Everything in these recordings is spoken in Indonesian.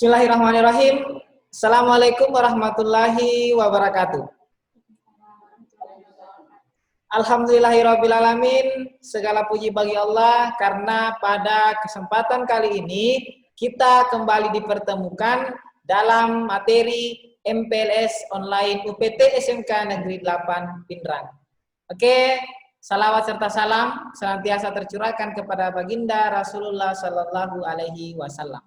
Bismillahirrahmanirrahim. Assalamualaikum warahmatullahi wabarakatuh. Alhamdulillahirrabbilalamin. Segala puji bagi Allah karena pada kesempatan kali ini kita kembali dipertemukan dalam materi MPLS online UPT SMK Negeri 8 Pindrang. Oke, salawat serta salam senantiasa tercurahkan kepada baginda Rasulullah Sallallahu Alaihi Wasallam.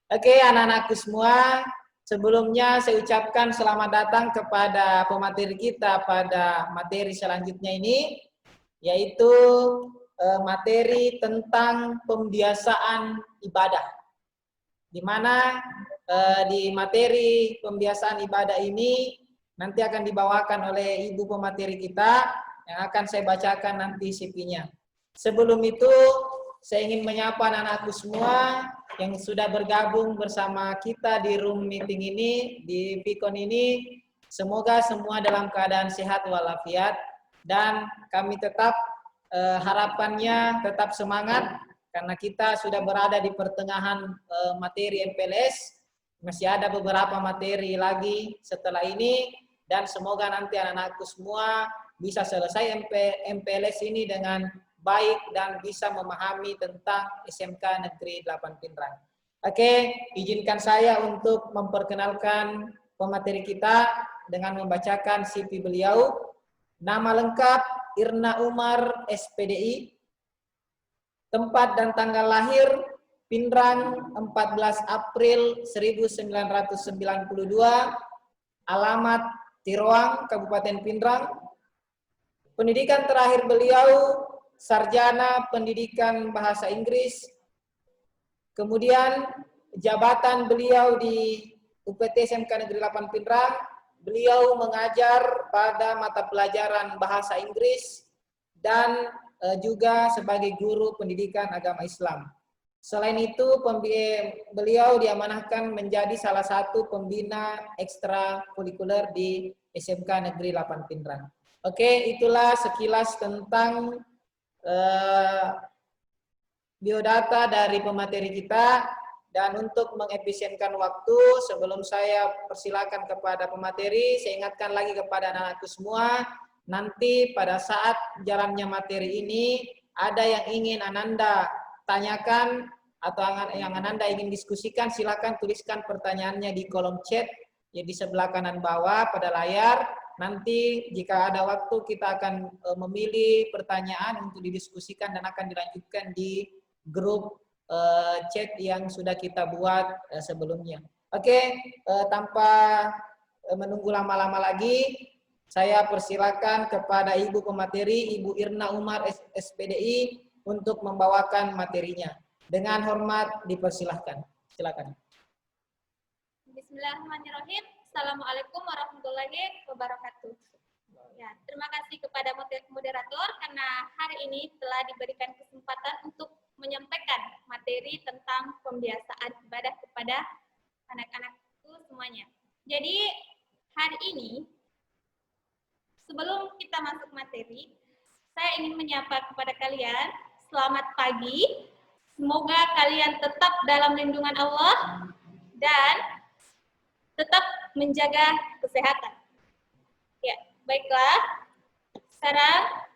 Oke, anak-anakku semua, sebelumnya saya ucapkan selamat datang kepada pemateri kita pada materi selanjutnya ini, yaitu materi tentang pembiasaan ibadah. Di mana di materi pembiasaan ibadah ini nanti akan dibawakan oleh ibu pemateri kita yang akan saya bacakan nanti CV-nya. Sebelum itu, saya ingin menyapa anak-anakku semua yang sudah bergabung bersama kita di room meeting ini, di Vicon ini. Semoga semua dalam keadaan sehat walafiat dan kami tetap harapannya tetap semangat karena kita sudah berada di pertengahan materi MPLS. Masih ada beberapa materi lagi setelah ini dan semoga nanti anak-anakku semua bisa selesai MPLS ini dengan baik dan bisa memahami tentang SMK Negeri 8 Pindrang. Oke, izinkan saya untuk memperkenalkan pemateri kita dengan membacakan CV beliau. Nama lengkap Irna Umar SPDI. Tempat dan tanggal lahir Pindrang 14 April 1992. Alamat Tiroang, Kabupaten Pindrang. Pendidikan terakhir beliau Sarjana Pendidikan Bahasa Inggris. Kemudian jabatan beliau di UPT SMK Negeri 8 Pindrang, beliau mengajar pada mata pelajaran Bahasa Inggris dan juga sebagai guru pendidikan agama Islam. Selain itu, beliau diamanahkan menjadi salah satu pembina ekstrakurikuler di SMK Negeri 8 Pindrang. Oke, itulah sekilas tentang biodata dari pemateri kita. Dan untuk mengefisienkan waktu, sebelum saya persilakan kepada pemateri, saya ingatkan lagi kepada anak-anakku semua, nanti pada saat jalannya materi ini, ada yang ingin Ananda tanyakan atau yang Ananda ingin diskusikan, silakan tuliskan pertanyaannya di kolom chat ya di sebelah kanan bawah pada layar. Nanti jika ada waktu kita akan memilih pertanyaan untuk didiskusikan dan akan dilanjutkan di grup chat yang sudah kita buat sebelumnya. Oke, tanpa menunggu lama-lama lagi, saya persilakan kepada Ibu pemateri, Ibu Irna Umar SPDI untuk membawakan materinya. Dengan hormat dipersilahkan. Silakan. Bismillahirrahmanirrahim. Assalamualaikum warahmatullahi wabarakatuh. Ya, terima kasih kepada moderator karena hari ini telah diberikan kesempatan untuk menyampaikan materi tentang pembiasaan ibadah kepada anak-anakku semuanya. Jadi hari ini sebelum kita masuk materi, saya ingin menyapa kepada kalian. Selamat pagi. Semoga kalian tetap dalam lindungan Allah dan tetap menjaga kesehatan. Ya, baiklah. Sekarang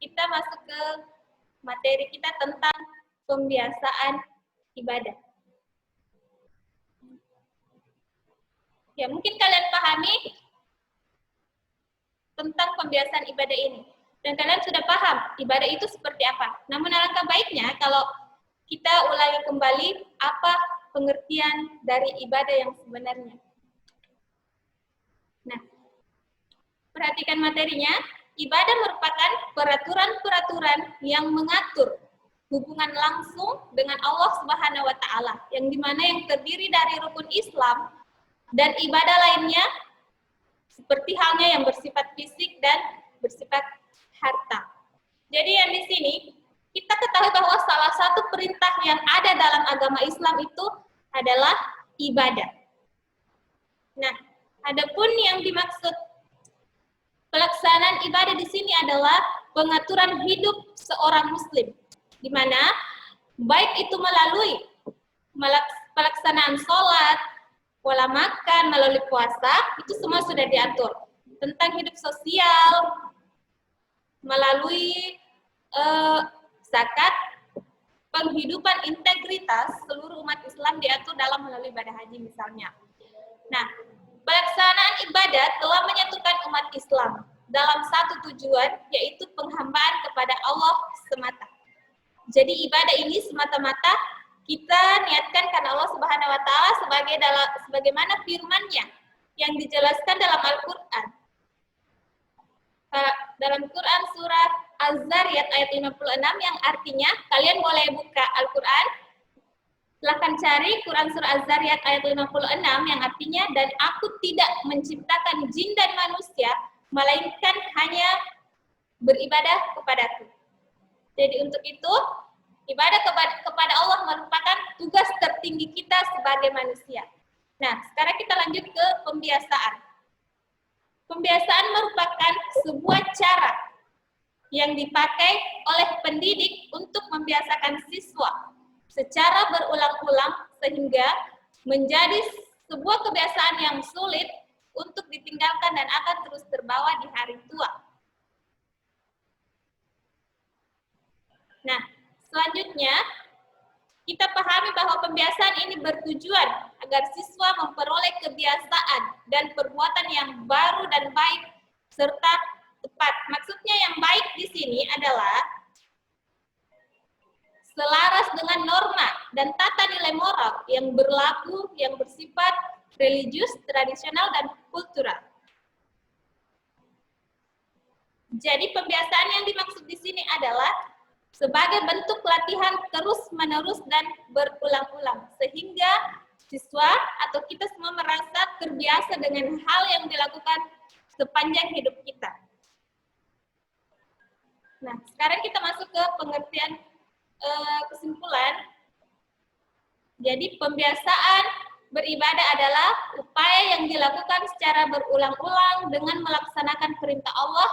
kita masuk ke materi kita tentang pembiasaan ibadah. Ya, mungkin kalian pahami tentang pembiasaan ibadah ini. Dan kalian sudah paham ibadah itu seperti apa. Namun alangkah baiknya kalau kita ulangi kembali apa pengertian dari ibadah yang sebenarnya. Nah, perhatikan materinya. Ibadah merupakan peraturan-peraturan yang mengatur hubungan langsung dengan Allah Subhanahu wa Ta'ala, yang dimana yang terdiri dari rukun Islam dan ibadah lainnya, seperti halnya yang bersifat fisik dan bersifat harta. Jadi yang di sini kita ketahui bahwa salah satu perintah yang ada dalam agama Islam itu adalah ibadah. Nah, adapun yang dimaksud pelaksanaan ibadah di sini adalah pengaturan hidup seorang muslim, di mana baik itu melalui pelaksanaan sholat, pola makan melalui puasa, itu semua sudah diatur. Tentang hidup sosial, melalui zakat, penghidupan integritas seluruh umat Islam diatur dalam melalui ibadah haji misalnya. Nah, pelaksanaan ibadat telah menyatukan umat Islam dalam satu tujuan, yaitu penghambaan kepada Allah semata. Jadi ibadah ini semata-mata kita niatkan karena Allah Subhanahu wa taala sebagaimana firman-Nya yang dijelaskan dalam Al-Qur'an. Dalam Quran surat Az-Zariyat ayat 56 yang artinya, kalian boleh buka Al-Qur'an. Silahkan cari Quran surah Az-Zariyat ayat 56 yang artinya, dan aku tidak menciptakan jin dan manusia melainkan hanya beribadah kepadaku. Jadi untuk itu, ibadah kepada Allah merupakan tugas tertinggi kita sebagai manusia. Nah, sekarang kita lanjut ke pembiasaan. Pembiasaan merupakan sebuah cara yang dipakai oleh pendidik untuk membiasakan siswa secara berulang-ulang sehingga menjadi sebuah kebiasaan yang sulit untuk ditinggalkan dan akan terus terbawa di hari tua. Nah, selanjutnya kita pahami bahwa pembiasaan ini bertujuan agar siswa memperoleh kebiasaan dan perbuatan yang baru dan baik serta tepat. Maksudnya yang baik di sini adalah selaras dengan norma dan tata nilai moral yang berlaku, yang bersifat religius, tradisional, dan kultural. Jadi pembiasaan yang dimaksud di sini adalah sebagai bentuk latihan terus-menerus dan berulang-ulang, sehingga siswa atau kita semua merasa terbiasa dengan hal yang dilakukan sepanjang hidup kita. Nah, sekarang kita masuk ke pengertian kesimpulan. Jadi pembiasaan beribadah adalah upaya yang dilakukan secara berulang-ulang dengan melaksanakan perintah Allah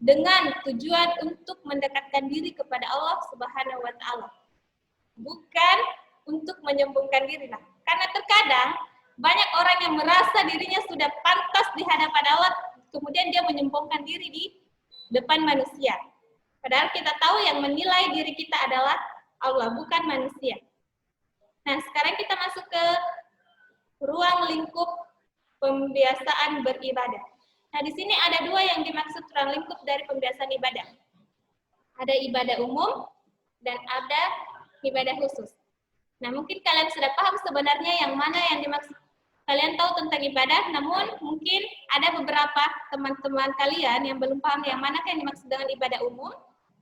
dengan tujuan untuk mendekatkan diri kepada Allah Subhanahu wa taala. Bukan untuk menyombongkan diri. Nah, karena terkadang banyak orang yang merasa dirinya sudah pantas di hadapan Allah, kemudian dia menyombongkan diri di depan manusia. Padahal kita tahu yang menilai diri kita adalah Allah, bukan manusia. Nah, sekarang kita masuk ke ruang lingkup pembiasaan beribadah. Nah, di sini ada dua yang dimaksud ruang lingkup dari pembiasaan ibadah. Ada ibadah umum dan ada ibadah khusus. Nah, mungkin kalian sudah paham sebenarnya yang mana yang dimaksud. Kalian tahu tentang ibadah, namun mungkin ada beberapa teman-teman kalian yang belum paham yang mana yang dimaksud dengan ibadah umum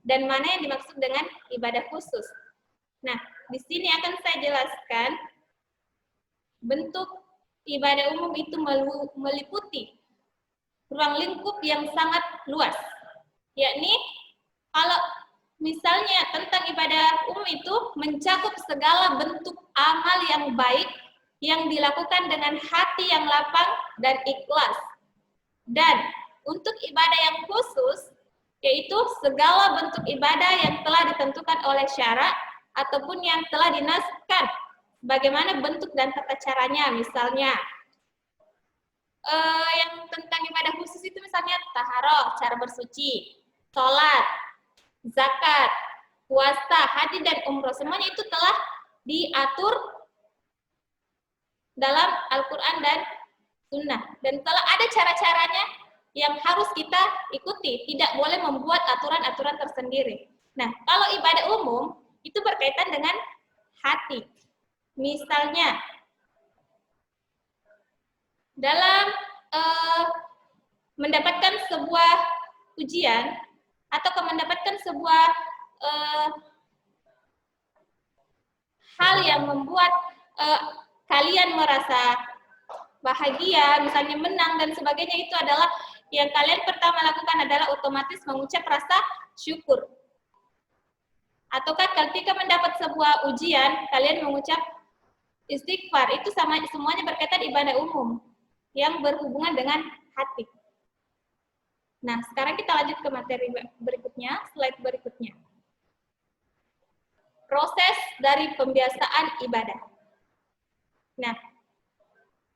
dan mana yang dimaksud dengan ibadah khusus. Nah, di sini akan saya jelaskan bentuk ibadah umum itu meliputi ruang lingkup yang sangat luas, yakni kalau misalnya tentang ibadah umum itu mencakup segala bentuk amal yang baik yang dilakukan dengan hati yang lapang dan ikhlas. Dan untuk ibadah yang khusus, yaitu segala bentuk ibadah yang telah ditentukan oleh syarak ataupun yang telah dinaskan bagaimana bentuk dan tata caranya. Misalnya yang tentang ibadah khusus itu misalnya taharah, cara bersuci, sholat, zakat, puasa, haji, dan umroh. Semuanya itu telah diatur dalam Al-Quran dan Sunnah. Dan telah ada cara-caranya yang harus kita ikuti. Tidak boleh membuat aturan-aturan tersendiri. Nah, kalau ibadah umum itu berkaitan dengan hati. Misalnya, dalam mendapatkan sebuah ujian atau mendapatkan sebuah hal yang membuat kalian merasa bahagia, misalnya menang dan sebagainya, itu adalah yang kalian pertama lakukan adalah otomatis mengucap rasa syukur. Ataukah ketika mendapat sebuah ujian, kalian mengucap istighfar. Itu sama, semuanya berkaitan ibadah umum yang berhubungan dengan hati. Nah, sekarang kita lanjut ke materi berikutnya, slide berikutnya. Proses dari pembiasaan ibadah. Nah,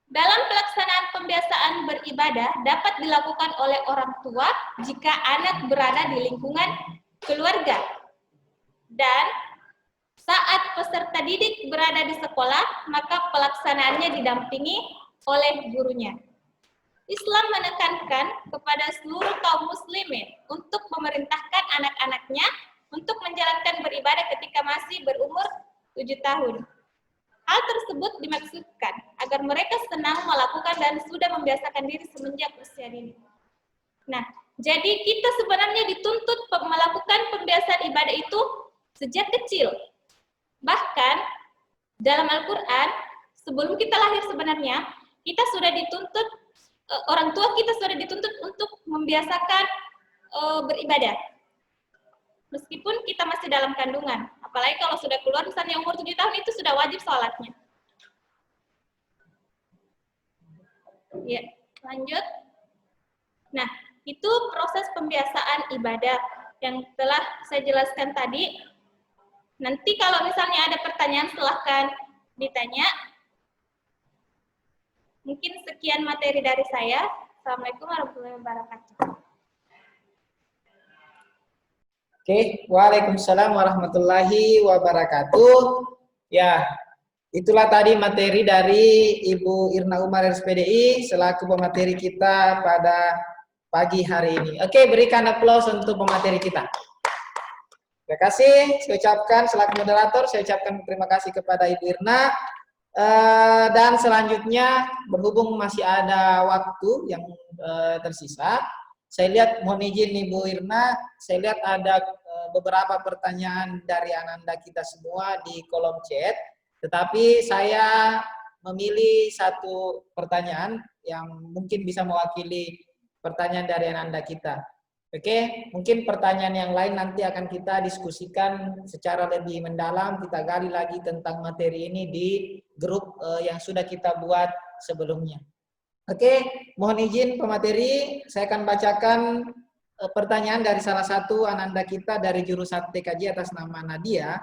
dalam pelaksanaan pembiasaan beribadah dapat dilakukan oleh orang tua jika anak berada di lingkungan keluarga. Dan saat peserta didik berada di sekolah, maka pelaksanaannya didampingi oleh gurunya. Islam menekankan kepada seluruh kaum muslimin untuk memerintahkan anak-anaknya untuk menjalankan beribadah ketika masih berumur 7 tahun. Hal tersebut dimaksudkan agar mereka senang melakukan dan sudah membiasakan diri semenjak usia dini. Nah, jadi kita sebenarnya dituntut melakukan pembiasaan ibadah itu sejak kecil. Bahkan dalam Al-Quran, sebelum kita lahir sebenarnya, kita sudah dituntut, orang tua kita sudah dituntut untuk membiasakan beribadah. Meskipun kita masih dalam kandungan. Apalagi kalau sudah keluar, misalnya umur 7 tahun itu sudah wajib sholatnya. Ya, lanjut. Nah, itu proses pembiasaan ibadah yang telah saya jelaskan tadi. Nanti kalau misalnya ada pertanyaan, silahkan ditanya. Mungkin sekian materi dari saya. Assalamualaikum warahmatullahi wabarakatuh. Oke, waalaikumsalam warahmatullahi wabarakatuh. Ya, itulah tadi materi dari Ibu Irna Umar RSPDI selaku pemateri kita pada pagi hari ini. Oke, berikan aplaus untuk pemateri kita. Terima kasih, saya ucapkan selaku moderator, saya ucapkan terima kasih kepada Ibu Irna. Dan selanjutnya, berhubung masih ada waktu yang tersisa, saya lihat, mohon izin Ibu Irna, saya lihat ada beberapa pertanyaan dari Ananda kita semua di kolom chat, tetapi saya memilih satu pertanyaan yang mungkin bisa mewakili pertanyaan dari Ananda kita. Oke, mungkin pertanyaan yang lain nanti akan kita diskusikan secara lebih mendalam, kita gali lagi tentang materi ini di grup yang sudah kita buat sebelumnya. Oke, mohon izin pemateri, saya akan bacakan pertanyaan dari salah satu ananda kita dari jurusan TKJ atas nama Nadia.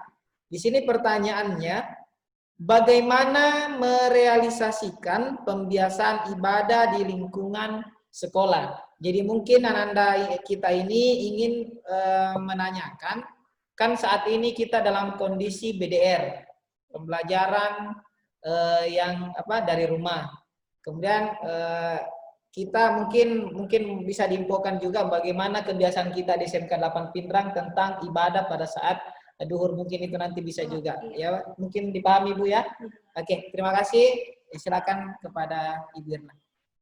Di sini pertanyaannya, bagaimana merealisasikan pembiasaan ibadah di lingkungan sekolah? Jadi mungkin ananda kita ini ingin menanyakan, kan saat ini kita dalam kondisi BDR, pembelajaran yang dari rumah. Kemudian kita mungkin bisa diinfokan juga bagaimana kebiasaan kita di SMK 8 Pindrang tentang ibadah pada saat duhur, mungkin itu nanti bisa juga ya, mungkin dipahami Bu ya. Oke, terima kasih. Silakan kepada Ibu Irna.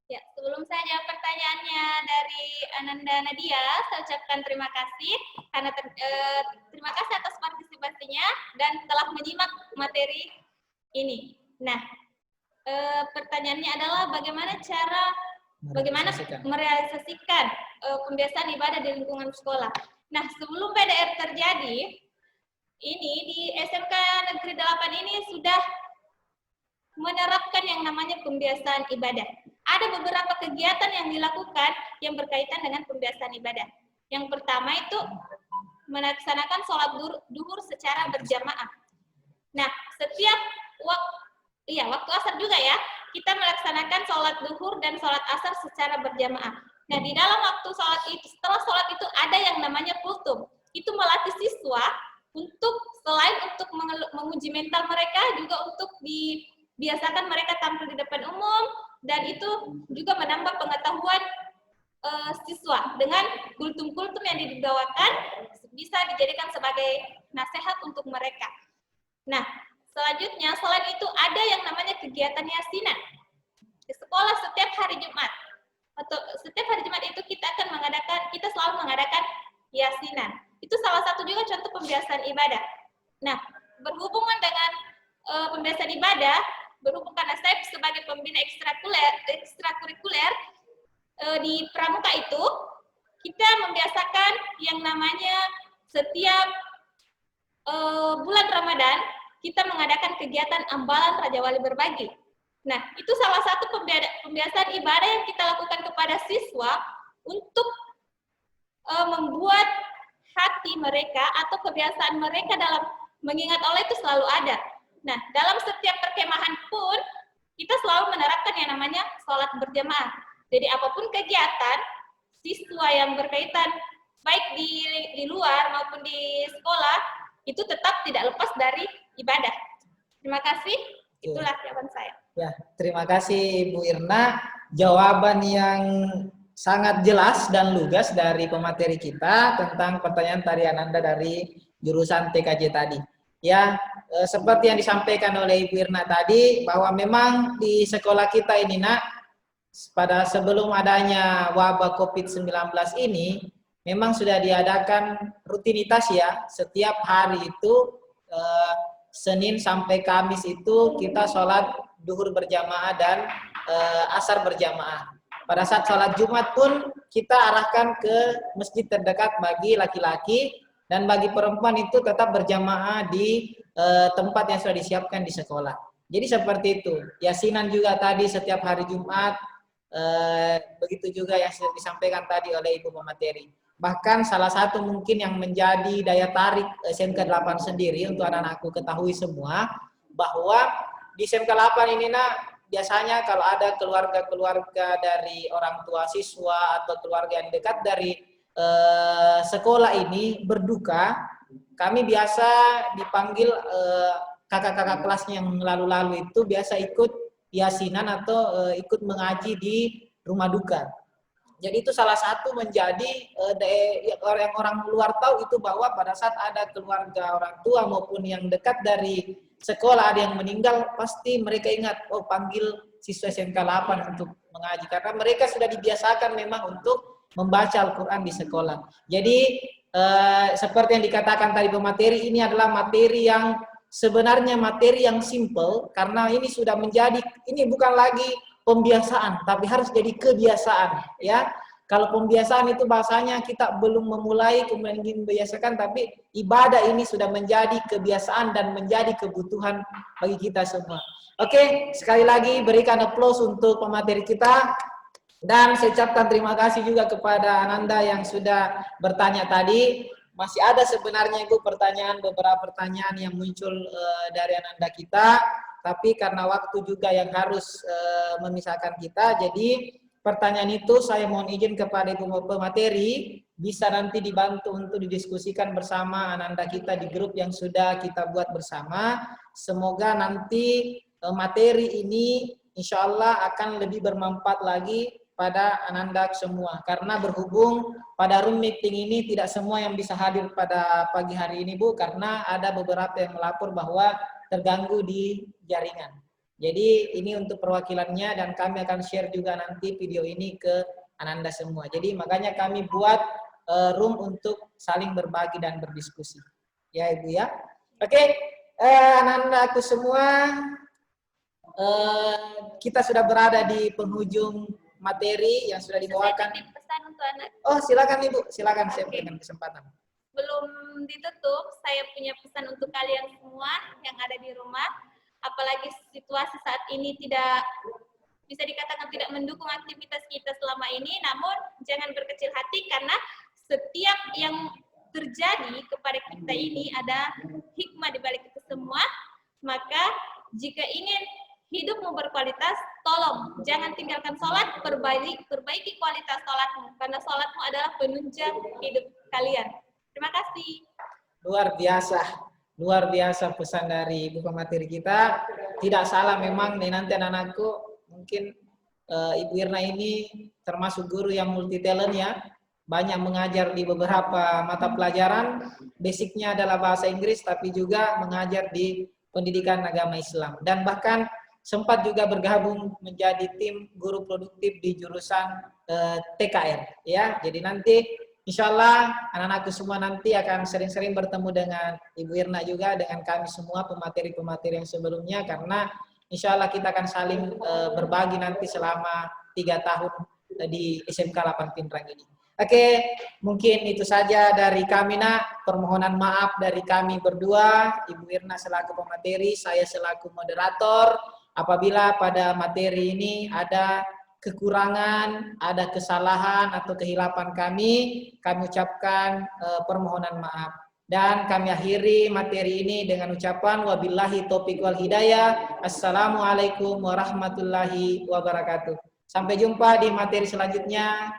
Ya, sebelum saya jawab pertanyaannya dari Ananda Nadia, saya ucapkan terima kasih karena terima kasih atas partisipasinya dan telah menyimak materi ini. Nah, pertanyaannya adalah bagaimana merealisasikan pembiasaan ibadah di lingkungan sekolah. Nah, sebelum PDR terjadi, ini di SMK Negeri 8 ini sudah menerapkan yang namanya pembiasaan ibadah. Ada beberapa kegiatan yang dilakukan yang berkaitan dengan pembiasaan ibadah. Yang pertama itu melaksanakan sholat duhur secara berjamaah. Nah, setiap waktu asar juga ya, kita melaksanakan sholat duhur dan sholat asar secara berjamaah. Nah, di dalam waktu sholat itu, setelah sholat itu ada yang namanya kultum. Itu melatih siswa untuk selain untuk menguji mental mereka, juga untuk dibiasakan mereka tampil di depan umum, dan itu juga menambah pengetahuan siswa dengan kultum-kultum yang dibawakan bisa dijadikan sebagai nasihat untuk mereka. Nah, selanjutnya, selain itu ada yang namanya kegiatan yasinan. Di sekolah setiap hari Jumat, atau setiap hari Jumat itu kita selalu mengadakan yasinan. Itu salah satu juga contoh pembiasaan ibadah. Nah, berhubungan dengan pembiasaan ibadah, berhubung karena saya sebagai pembina ekstrakurikuler di Pramuka itu, kita membiasakan yang namanya setiap bulan Ramadan, kita mengadakan kegiatan ambalan Raja Wali Berbagi. Nah, itu salah satu pembiasaan ibadah yang kita lakukan kepada siswa untuk membuat hati mereka atau kebiasaan mereka dalam mengingat Allah itu selalu ada. Nah, dalam setiap perkemahan pun kita selalu menerapkan yang namanya sholat berjamaah. Jadi apapun kegiatan siswa yang berkaitan baik di luar maupun di sekolah itu tetap tidak lepas dari ibadah. Terima kasih. Itulah jawaban saya. Ya, terima kasih Bu Irna. Jawaban yang sangat jelas dan lugas dari pemateri kita tentang pertanyaan tadi Ananda dari jurusan TKJ tadi. Ya, seperti yang disampaikan oleh Ibu Irna tadi, bahwa memang di sekolah kita ini, Nak, pada sebelum adanya wabah COVID-19 ini, memang sudah diadakan rutinitas ya, setiap hari itu Senin sampai Kamis itu kita sholat duhur berjamaah dan asar berjamaah. Pada saat sholat Jumat pun kita arahkan ke masjid terdekat bagi laki-laki, dan bagi perempuan itu tetap berjamaah di tempat yang sudah disiapkan di sekolah. Jadi seperti itu. Yasinan juga tadi setiap hari Jumat, begitu juga yang sudah disampaikan tadi oleh Ibu pemateri. Bahkan salah satu mungkin yang menjadi daya tarik SMK 8 sendiri untuk anak-anakku ketahui semua, bahwa di SMK 8 ini, Nak, biasanya kalau ada keluarga-keluarga dari orang tua siswa atau keluarga yang dekat dari sekolah ini berduka, kami biasa dipanggil kakak-kakak kelasnya yang lalu-lalu itu biasa ikut yasinan atau ikut mengaji di rumah duka. Jadi itu salah satu menjadi orang luar tahu itu, bahwa pada saat ada keluarga orang tua maupun yang dekat dari sekolah ada yang meninggal, pasti mereka ingat, oh panggil siswa SMK 8 untuk mengaji, karena mereka sudah dibiasakan memang untuk membaca Al-Quran di sekolah. Jadi seperti yang dikatakan tadi pemateri, ini adalah materi yang sebenarnya materi yang simple, karena ini sudah menjadi, ini bukan lagi pembiasaan, tapi harus jadi kebiasaan, ya. Kalau pembiasaan itu bahasanya kita belum memulai kemudian ingin membiasakan, tapi ibadah ini sudah menjadi kebiasaan dan menjadi kebutuhan bagi kita semua. Oke, sekali lagi berikan aplaus untuk pemateri kita, dan saya ucapkan terima kasih juga kepada Ananda yang sudah bertanya tadi. Masih ada sebenarnya Ibu beberapa pertanyaan yang muncul dari Ananda kita, tapi karena waktu juga yang harus memisahkan kita, jadi pertanyaan itu saya mohon izin kepada Ibu pemateri, bisa nanti dibantu untuk didiskusikan bersama Ananda kita di grup yang sudah kita buat bersama. Semoga nanti materi ini insya Allah akan lebih bermanfaat lagi pada Ananda semua, karena berhubung pada room meeting ini tidak semua yang bisa hadir pada pagi hari ini Bu, karena ada beberapa yang melapor bahwa terganggu di jaringan. Jadi ini untuk perwakilannya, dan kami akan share juga nanti video ini ke Ananda semua. Jadi makanya kami buat room untuk saling berbagi dan berdiskusi. Ya Ibu ya. Oke, Ananda aku semua, kita sudah berada di penghujung materi yang sudah dibawakan. Saya pesan untuk anak. Oh silakan Ibu, silakan saya berikan kesempatan. Belum ditutup, saya punya pesan untuk kalian semua yang ada di rumah. Apalagi situasi saat ini tidak bisa dikatakan tidak mendukung aktivitas kita selama ini, namun jangan berkecil hati, karena setiap yang terjadi kepada kita ini ada hikmah di balik itu semua. Maka jika ingin hidupmu berkualitas, tolong jangan tinggalkan sholat, perbaiki kualitas sholatmu, karena sholatmu adalah penunjang hidup kalian. Terima kasih. Luar biasa pesan dari Ibu pemateri kita. Tidak salah memang nih, nanti anak-anakku mungkin Ibu Irna ini termasuk guru yang multi talent ya, banyak mengajar di beberapa mata pelajaran, basicnya adalah bahasa Inggris, tapi juga mengajar di pendidikan agama Islam, dan bahkan sempat juga bergabung menjadi tim guru produktif di jurusan TKR ya. Jadi nanti insya Allah anak-anakku semua nanti akan sering-sering bertemu dengan Ibu Irna juga, dengan kami semua pemateri-pemateri yang sebelumnya, karena insya Allah kita akan saling berbagi nanti selama 3 tahun di SMK 8 Pinrang ini. Oke, mungkin itu saja dari kami, Nak. Permohonan maaf dari kami berdua, Ibu Irna selaku pemateri, saya selaku moderator. Apabila pada materi ini ada kekurangan, ada kesalahan atau kehilapan kami ucapkan permohonan maaf. Dan kami akhiri materi ini dengan ucapan wabillahi taufiq wal hidayah. Assalamualaikum warahmatullahi wabarakatuh. Sampai jumpa di materi selanjutnya.